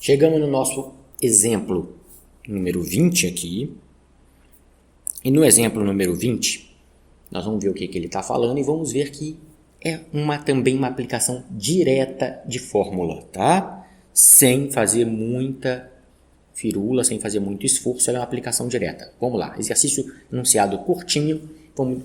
Chegamos no nosso exemplo número 20 aqui. E no exemplo número 20, nós vamos ver o que ele está falando e vamos ver que é também uma aplicação direta de fórmula, tá? Sem fazer muita firula, sem fazer muito esforço, ela é uma aplicação direta. Vamos lá, exercício enunciado curtinho, vamos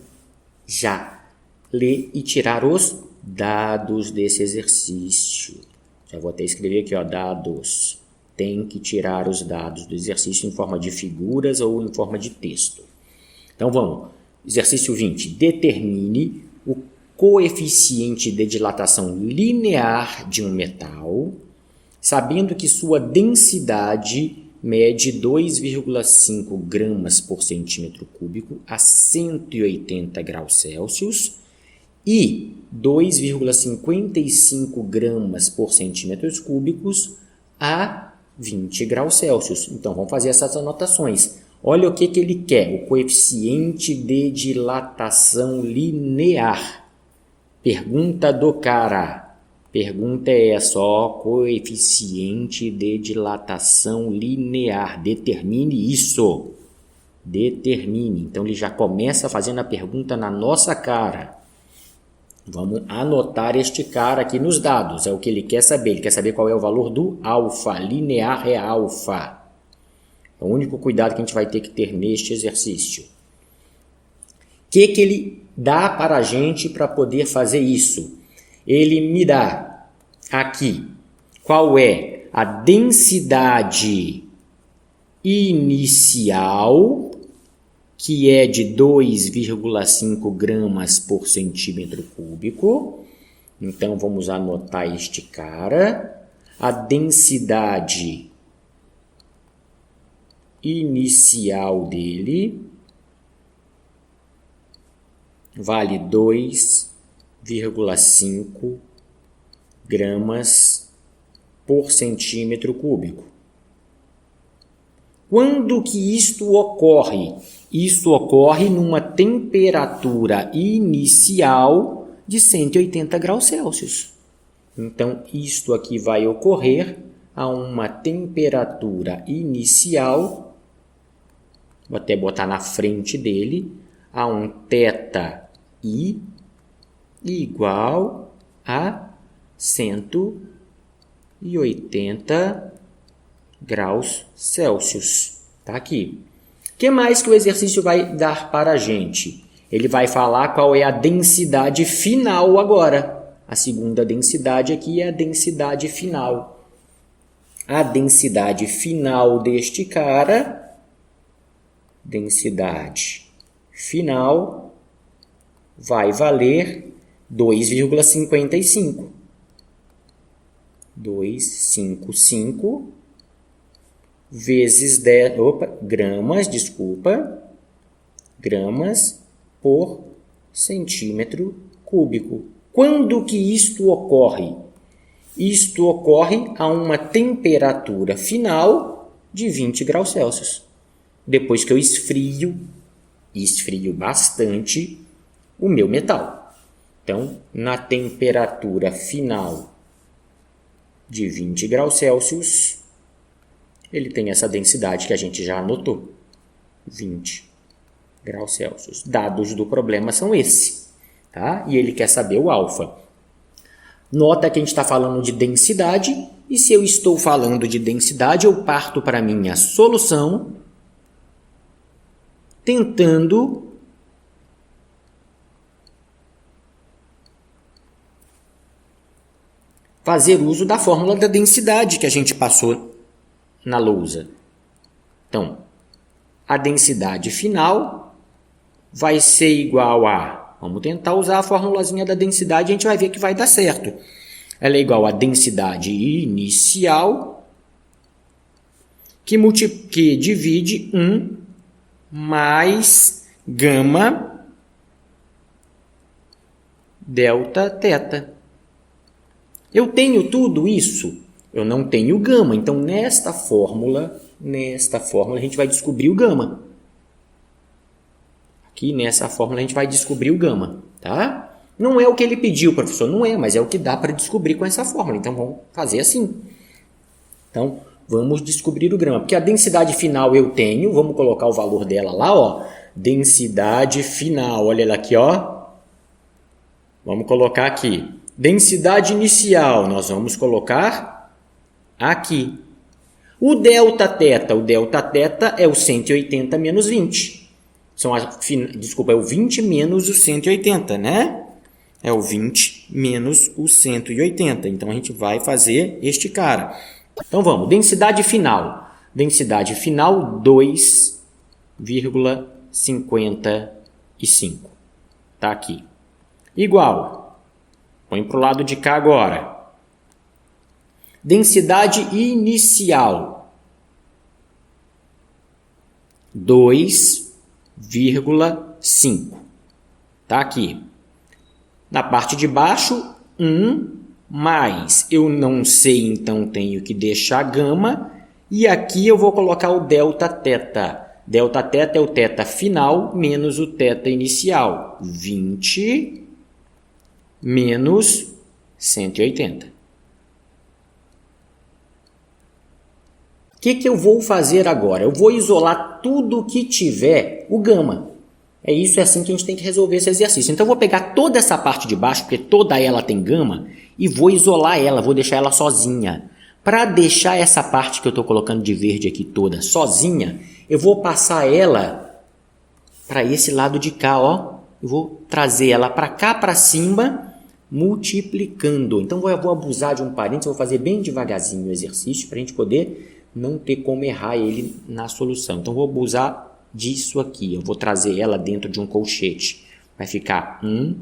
já ler e tirar os dados desse exercício. Já vou até escrever aqui, ó, dados. Tem que tirar os dados do exercício em forma de figuras ou em forma de texto. Então vamos, exercício 20, determine o coeficiente de dilatação linear de um metal, sabendo que sua densidade mede 2,5 gramas por centímetro cúbico a 180 graus Celsius e 2,55 gramas por centímetros cúbicos a 20 graus Celsius. Então vamos fazer essas anotações. Olha o que ele quer, o coeficiente de dilatação linear. Pergunta do cara. Pergunta é essa, ó, coeficiente de dilatação linear. Determine isso. Determine. Então ele já começa fazendo a pergunta na nossa cara. Vamos anotar este cara aqui nos dados. É o que ele quer saber. Ele quer saber qual é o valor do alfa. Linear é alfa. É o único cuidado que a gente vai ter que ter neste exercício. O que ele dá para a gente para poder fazer isso? Ele me dá aqui qual é a densidade inicial, que é de 2,5 gramas por centímetro cúbico. Então, vamos anotar este cara. A densidade inicial dele vale 2,5 gramas por centímetro cúbico. Quando que isto ocorre? Isto ocorre numa temperatura inicial de 180 graus Celsius. Então, isto aqui vai ocorrer a uma temperatura inicial, vou até botar na frente dele, a um θi igual a 180 graus Celsius. Tá aqui. O que mais que o exercício vai dar para a gente? Ele vai falar qual é a densidade final agora. A segunda densidade aqui é a densidade final. A densidade final deste cara, densidade final, vai valer 2,55. 255 vezes 10, gramas por centímetro cúbico. Quando que isto ocorre? Isto ocorre a uma temperatura final de 20 graus Celsius. Depois que eu esfrio bastante o meu metal. Então, na temperatura final de 20 graus Celsius, ele tem essa densidade que a gente já anotou. 20 graus Celsius. Dados do problema são esses. Tá? E ele quer saber o alfa. Nota que a gente está falando de densidade, e se eu estou falando de densidade, eu parto para a minha solução, tentando fazer uso da fórmula da densidade que a gente passou na lousa. Então, a densidade final vai ser igual a... Vamos tentar usar a formulazinha da densidade e a gente vai ver que vai dar certo. Ela é igual a densidade inicial que divide 1 mais gama delta θ. Eu tenho tudo isso? Eu não tenho gama. Então, nesta fórmula a gente vai descobrir o gama. Aqui nessa fórmula a gente vai descobrir o gama, tá? Não é o que ele pediu, professor, não é, mas é o que dá para descobrir com essa fórmula. Então, vamos fazer assim. Então, Vamos descobrir o grama, porque a densidade final eu tenho, vamos colocar o valor dela lá, ó. Densidade final, olha ela aqui, ó. Vamos colocar aqui. Densidade inicial, nós vamos colocar aqui. O delta-teta é o 180 menos 20. Desculpa, é o 20 menos o 180, né? É o 20 menos o 180. Então, a gente vai fazer este cara. Então, vamos. Densidade final. Densidade final, 2,55. Tá aqui. Igual. Põe para o lado de cá agora. Densidade inicial, 2,5. Tá aqui. Na parte de baixo, 1 mais. Eu não sei, então tenho que deixar gama. E aqui eu vou colocar o delta-teta. Delta-teta é o teta final menos o teta inicial. 20 menos 180. O que eu vou fazer agora? Eu vou isolar tudo que tiver o gama. É isso, é assim que a gente tem que resolver esse exercício. Então, eu vou pegar toda essa parte de baixo, porque toda ela tem gama, e vou isolar ela, vou deixar ela sozinha. Para deixar essa parte que eu estou colocando de verde aqui toda sozinha, eu vou passar ela para esse lado de cá, ó. Eu vou trazer ela para cá, para cima, multiplicando. Então, eu vou abusar de um parênteses, vou fazer bem devagarzinho o exercício, para a gente poder não ter como errar ele na solução. Então, vou abusar disso aqui. Eu vou trazer ela dentro de um colchete. Vai ficar 1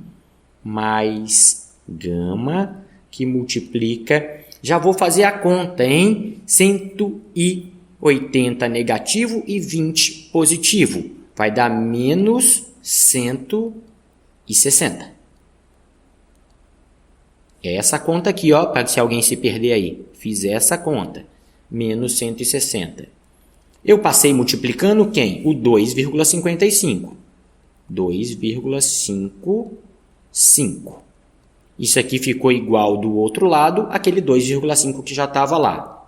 mais gama, que multiplica. Já vou fazer a conta, hein? 180 negativo e 20 positivo. Vai dar menos 160. É essa conta aqui, ó, para se alguém se perder aí. Fiz essa conta. Menos 160. Eu passei multiplicando quem? O 2,55. 2,55. Isso aqui ficou igual do outro lado, aquele 2,5 que já estava lá.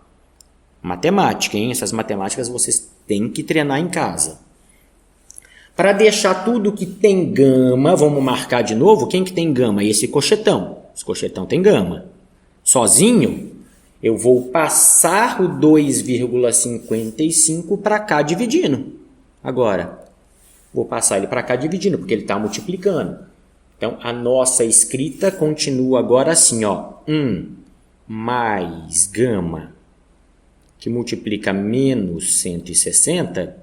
Matemática, hein? Essas matemáticas vocês têm que treinar em casa. Para deixar tudo que tem gama, vamos marcar de novo. Quem que tem gama? Esse colchetão. Esse colchetão tem gama. Sozinho, eu vou passar o 2,55 para cá dividindo. Agora, vou passar ele para cá dividindo, porque ele está multiplicando. Então, a nossa escrita continua agora assim, ó. 1 mais gama, que multiplica menos 160,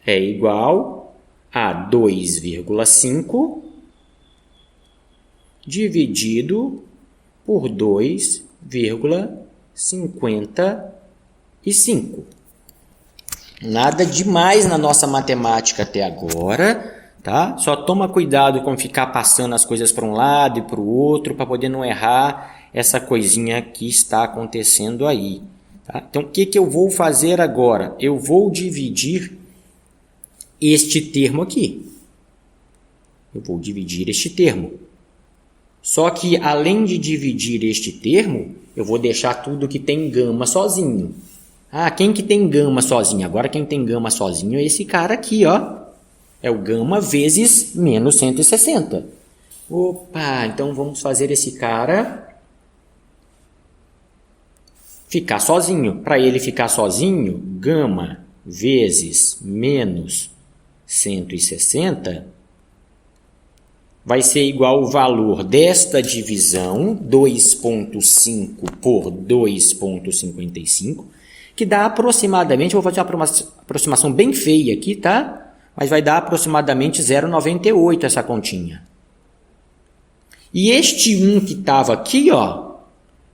é igual a 2,5 dividido por 2,55. Nada demais na nossa matemática até agora, tá? Só toma cuidado com ficar passando as coisas para um lado e para o outro, para poder não errar essa coisinha que está acontecendo aí. Tá? Então, o que eu vou fazer agora? Eu vou dividir este termo aqui. Eu vou dividir este termo. Só que, além de dividir este termo, eu vou deixar tudo que tem gama sozinho. Ah, quem que tem gama sozinho? Agora quem tem gama sozinho é esse cara aqui, ó. É o gama vezes menos 160. Opa, então vamos fazer esse cara ficar sozinho. Para ele ficar sozinho, gama vezes menos 160 vai ser igual ao valor desta divisão, 2,5 por 2,55, que dá aproximadamente, vou fazer uma aproximação bem feia aqui, tá? Mas vai dar aproximadamente 0,98 essa continha. E este 1 que estava aqui, ó,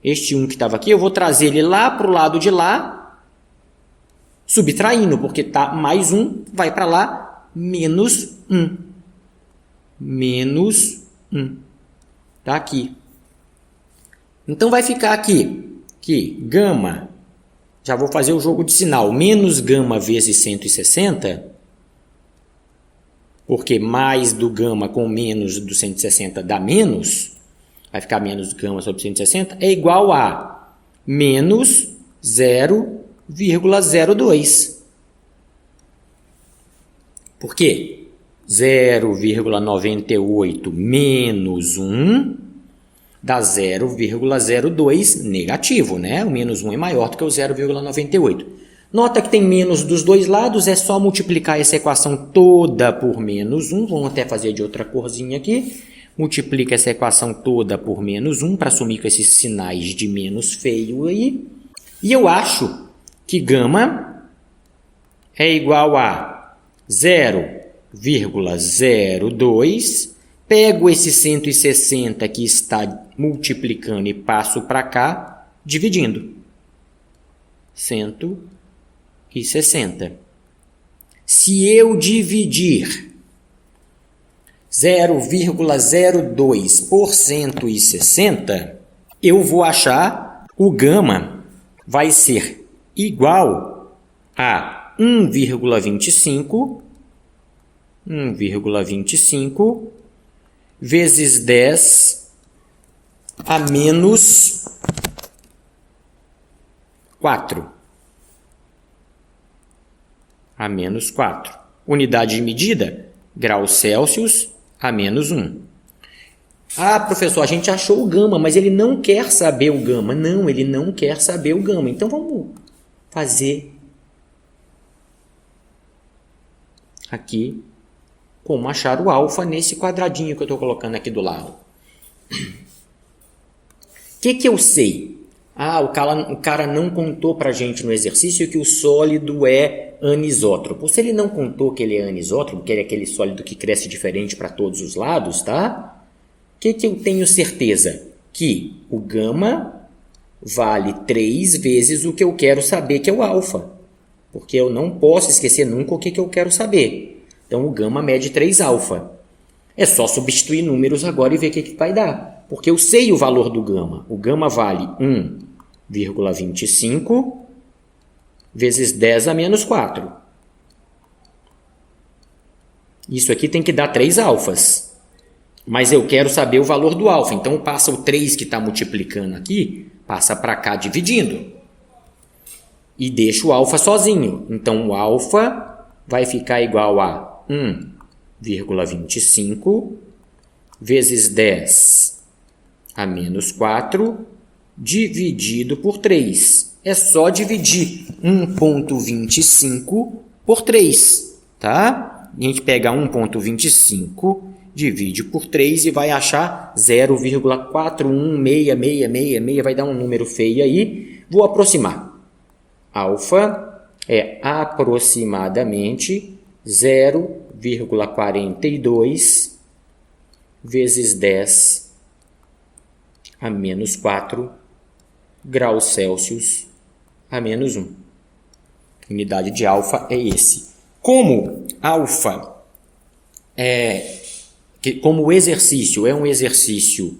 este 1 que estava aqui, eu vou trazer ele lá para o lado de lá, subtraindo, porque tá mais 1, vai para lá, menos 1. Menos 1. Tá aqui. Então, vai ficar aqui, que gama, já vou fazer o jogo de sinal, menos gama vezes 160, porque mais do gama com menos do 160 dá menos, vai ficar menos gama sobre 160, é igual a menos 0,02. Por quê? 0,98 menos 1 dá 0,02 negativo, né? O menos 1 é maior do que o 0,98. Nota que tem menos dos dois lados, é só multiplicar essa equação toda por menos 1. Vamos até fazer de outra corzinha aqui. Multiplica essa equação toda por menos 1 para sumir com esses sinais de menos feio aí. E eu acho que gama é igual a 0,02. Pego esse 160 que está multiplicando e passo para cá, dividindo. 160. Se eu dividir 0,02 por 160, eu vou achar o gama vai ser igual a 1,25 vezes 10 a menos 4. A menos 4. Unidade de medida, graus Celsius a menos 1. Ah, professor, a gente achou o gama, mas ele não quer saber o gama. Não, ele não quer saber o gama. Então, vamos fazer aqui como achar o alfa nesse quadradinho que eu estou colocando aqui do lado. O que eu sei? Ah, o cara não contou para a gente no exercício que o sólido é anisótropo. Se ele não contou que ele é anisótropo, que ele é aquele sólido que cresce diferente para todos os lados, tá? O que eu tenho certeza? Que o gama vale 3 vezes o que eu quero saber, que é o alfa. Porque eu não posso esquecer nunca o que eu quero saber. Então, o gama mede 3 alfa. É só substituir números agora e ver o que vai dar. Porque eu sei o valor do gama. O gama vale 1,25 vezes 10 a menos 4. Isso aqui tem que dar 3 alfas. Mas eu quero saber o valor do alfa. Então, passa o 3 que está multiplicando aqui, passa para cá dividindo. E deixa o alfa sozinho. Então, o alfa vai ficar igual a 1,25 vezes 10 a menos 4 dividido por 3. É só dividir 1,25 por 3, tá? A gente pega 1,25, divide por 3 e vai achar 0,41666, vai dar um número feio aí. Vou aproximar. Alfa é aproximadamente 0,42 vezes 10 a menos 4 graus Celsius a menos 1. Unidade de alfa é esse. Como alfa como o exercício é um exercício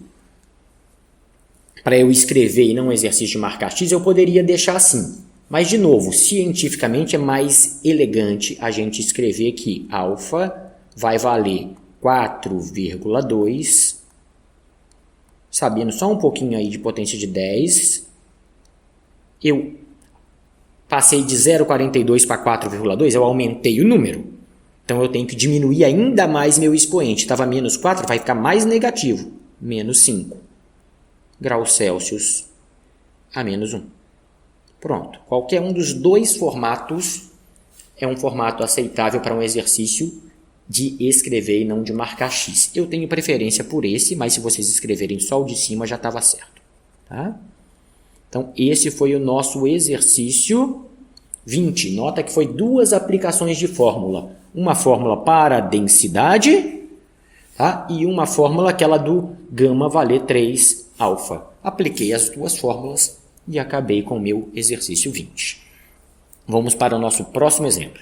para eu escrever e não um exercício de marcar X, eu poderia deixar assim. Mas, de novo, cientificamente é mais elegante a gente escrever que alfa vai valer 4,2, sabendo só um pouquinho aí de potência de 10. Eu passei de 0,42 para 4,2, eu aumentei o número. Então, eu tenho que diminuir ainda mais meu expoente. Estava menos 4, vai ficar mais negativo. Menos 5 graus Celsius a menos 1. Pronto. Qualquer um dos dois formatos é um formato aceitável para um exercício de escrever e não de marcar X. Eu tenho preferência por esse, mas se vocês escreverem só o de cima já estava certo. Tá? Então, esse foi o nosso exercício 20. Nota que foi 2 aplicações de fórmula. Uma fórmula para a densidade, tá? E uma fórmula, aquela do gama valer 3 alfa. Apliquei as 2 fórmulas e acabei com o meu exercício 20. Vamos para o nosso próximo exemplo.